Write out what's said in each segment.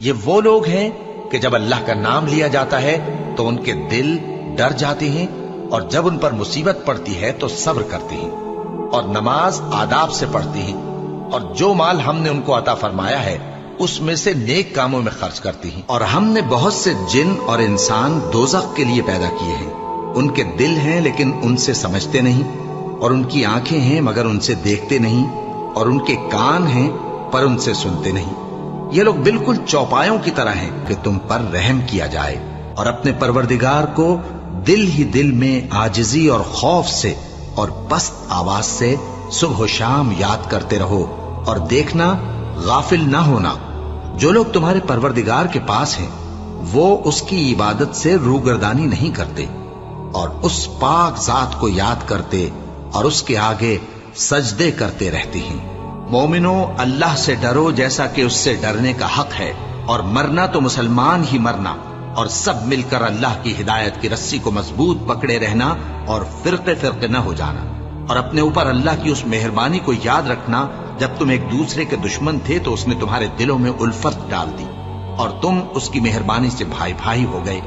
یہ وہ لوگ ہیں کہ جب اللہ کا نام لیا جاتا ہے تو ان کے دل ڈر جاتے ہیں، اور جب ان پر مصیبت پڑتی ہے تو صبر کرتے ہیں، اور نماز آداب سے پڑھتے ہیں، اور جو مال ہم نے ان کو عطا فرمایا ہے اس میں سے نیک کاموں میں خرچ کرتے ہیں۔ اور ہم نے بہت سے جن اور انسان دوزخ کے لیے پیدا کیے ہیں، ان کے دل ہیں لیکن ان سے سمجھتے نہیں، اور ان کی آنکھیں ہیں مگر ان سے دیکھتے نہیں، اور ان کے کان ہیں پر ان سے سنتے نہیں۔ یہ لوگ بالکل چوپایوں کی طرح ہیں کہ تم پر رحم کیا جائے، اور اپنے پروردگار کو دل ہی دل میں عاجزی اور خوف سے اور پست آواز سے صبح و شام یاد کرتے رہو، اور دیکھنا غافل نہ ہونا۔ جو لوگ تمہارے پروردگار کے پاس ہیں وہ اس کی عبادت سے روگردانی نہیں کرتے، اور اس پاک ذات کو یاد کرتے اور اس کے آگے سجدے کرتے رہتے ہیں۔ مومنو، اللہ سے ڈرو جیسا کہ اس سے ڈرنے کا حق ہے، اور مرنا تو مسلمان ہی مرنا، اور سب مل کر اللہ کی ہدایت کی رسی کو مضبوط پکڑے رہنا اور فرقے فرقے نہ ہو جانا، اور اپنے اوپر اللہ کی اس مہربانی کو یاد رکھنا جب تم ایک دوسرے کے دشمن تھے تو اس نے تمہارے دلوں میں الفت ڈال دی، اور تم اس کی مہربانی سے بھائی بھائی ہو گئے،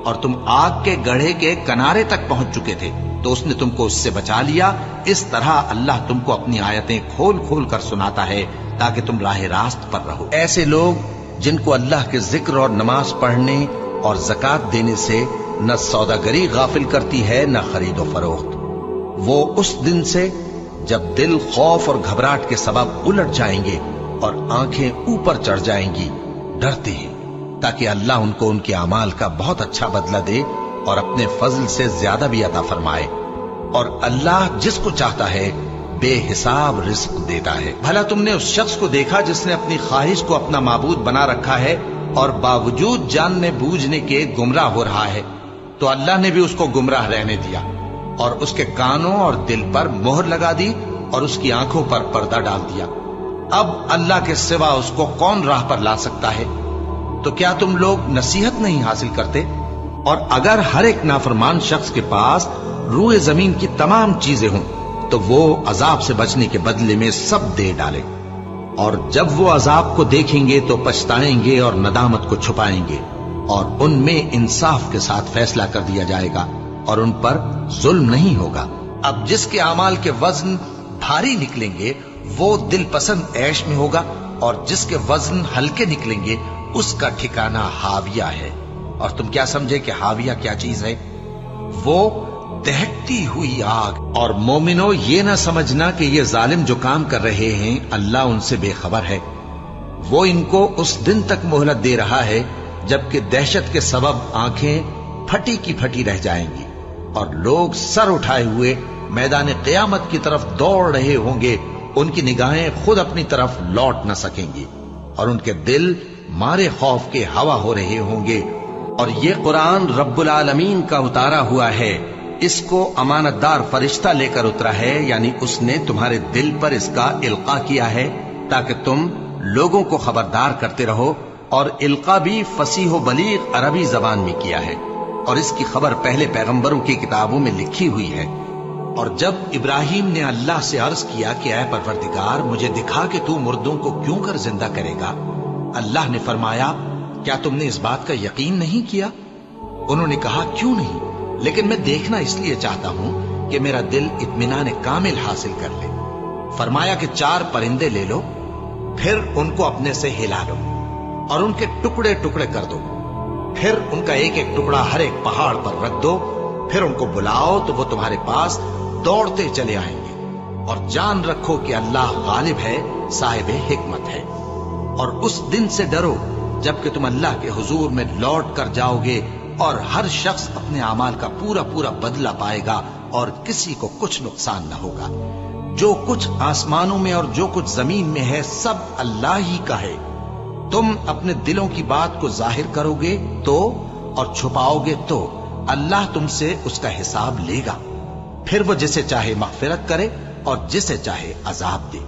اور تم آگ کے گڑھے کے کنارے تک پہنچ چکے تھے تو اس نے تم کو اس سے بچا لیا۔ اس طرح اللہ تم کو اپنی آیتیں کھول کھول کر سناتا ہے تاکہ تم راہ راست پر رہو۔ ایسے لوگ جن کو اللہ کے ذکر اور نماز پڑھنے اور زکوٰۃ دینے سے نہ سوداگری غافل کرتی ہے نہ خرید و فروخت، وہ اس دن سے جب دل خوف اور گھبراہٹ کے سبب الٹ جائیں گے اور آنکھیں اوپر چڑھ جائیں گی ڈرتے ہیں، تاکہ اللہ ان کو ان کے اعمال کا بہت اچھا بدلہ دے اور اپنے فضل سے زیادہ بھی عطا فرمائے، اور اللہ جس کو چاہتا ہے بے حساب رزق دیتا ہے۔ بھلا تم نے اس شخص کو دیکھا جس نے اپنی خواہش کو اپنا معبود بنا رکھا ہے اور باوجود جاننے بوجھنے کے گمراہ ہو رہا ہے؟ تو اللہ نے بھی اس کو گمراہ رہنے دیا، اور اس کے کانوں اور دل پر مہر لگا دی اور اس کی آنکھوں پر پردہ ڈال دیا۔ اب اللہ کے سوا اس کو کون راہ پر لا سکتا ہے؟ تو کیا تم لوگ نصیحت نہیں حاصل کرتے؟ اور اگر ہر ایک نافرمان شخص کے پاس روئے زمین کی تمام چیزیں ہوں تو وہ عذاب سے بچنے کے بدلے میں سب دے ڈالے، اور جب وہ عذاب کو دیکھیں گے تو پچھتائیں گے اور ندامت کو چھپائیں گے، اور ان میں انصاف کے ساتھ فیصلہ کر دیا جائے گا اور ان پر ظلم نہیں ہوگا۔ اب جس کے اعمال کے وزن بھاری نکلیں گے وہ دل پسند عیش میں ہوگا، اور جس کے وزن ہلکے نکلیں گے اس کا ٹھکانہ حاویہ ہے۔ اور تم کیا سمجھے کہ حاویہ کیا چیز ہے؟ وہ دہکتی ہوئی آگ۔ اور مومنو، یہ نہ سمجھنا کہ یہ ظالم جو کام کر رہے ہیں اللہ ان سے بے خبر ہے، وہ ان کو اس دن تک مہلت دے رہا ہے جبکہ دہشت کے سبب آنکھیں پھٹی کی پھٹی رہ جائیں گی، اور لوگ سر اٹھائے ہوئے میدان قیامت کی طرف دوڑ رہے ہوں گے، ان کی نگاہیں خود اپنی طرف لوٹ نہ سکیں گی، اور ان کے دل مارے خوف کے ہوا ہو رہے ہوں گے۔ اور یہ قرآن رب العالمین کا اتارا ہوا ہے، اس کو امانت دار فرشتہ لے کر اترا ہے، یعنی اس نے تمہارے دل پر اس کا القاء کیا ہے تاکہ تم لوگوں کو خبردار کرتے رہو، اور القاء بھی فصیح و بلیغ عربی زبان میں کیا ہے، اور اس کی خبر پہلے پیغمبروں کی کتابوں میں لکھی ہوئی ہے۔ اور جب ابراہیم نے اللہ سے عرض کیا کہ اے پروردگار مجھے دکھا کہ تو مردوں کو کیوں کر زندہ کرے گا، اللہ نے فرمایا کیا تم نے اس بات کا یقین نہیں کیا؟ انہوں نے کہا کیوں نہیں، لیکن میں دیکھنا اس لیے چاہتا ہوں کہ میرا دل اطمینان کامل حاصل کر لے۔ فرمایا کہ 4 پرندے لے لو، پھر ان کو اپنے سے ہلا لو اور ان کے ٹکڑے ٹکڑے کر دو، پھر ان کا ایک ایک ٹکڑا ہر ایک پہاڑ پر رکھ دو، پھر ان کو بلاؤ تو وہ تمہارے پاس دوڑتے چلے آئیں گے، اور جان رکھو کہ اللہ غالب ہے، صاحب حکمت ہے۔ اور اس دن سے ڈرو جبکہ تم اللہ کے حضور میں لوٹ کر جاؤ گے، اور ہر شخص اپنے اعمال کا پورا پورا بدلہ پائے گا، اور کسی کو کچھ نقصان نہ ہوگا۔ جو کچھ آسمانوں میں اور جو کچھ زمین میں ہے سب اللہ ہی کا ہے۔ تم اپنے دلوں کی بات کو ظاہر کرو گے تو اور چھپاؤ گے تو اللہ تم سے اس کا حساب لے گا، پھر وہ جسے چاہے مغفرت کرے اور جسے چاہے عذاب دے،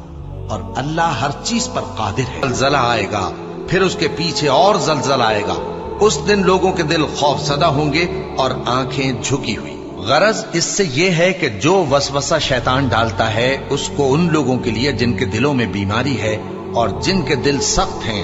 اور اللہ ہر چیز پر قادر ہے۔ زلزلہ آئے گا، پھر اس کے پیچھے اور زلزلہ آئے گا، اس دن لوگوں کے دل خوف زدہ ہوں گے اور آنکھیں جھکی ہوئی۔ غرض اس سے یہ ہے کہ جو وسوسہ شیطان ڈالتا ہے اس کو ان لوگوں کے لیے جن کے دلوں میں بیماری ہے اور جن کے دل سخت ہیں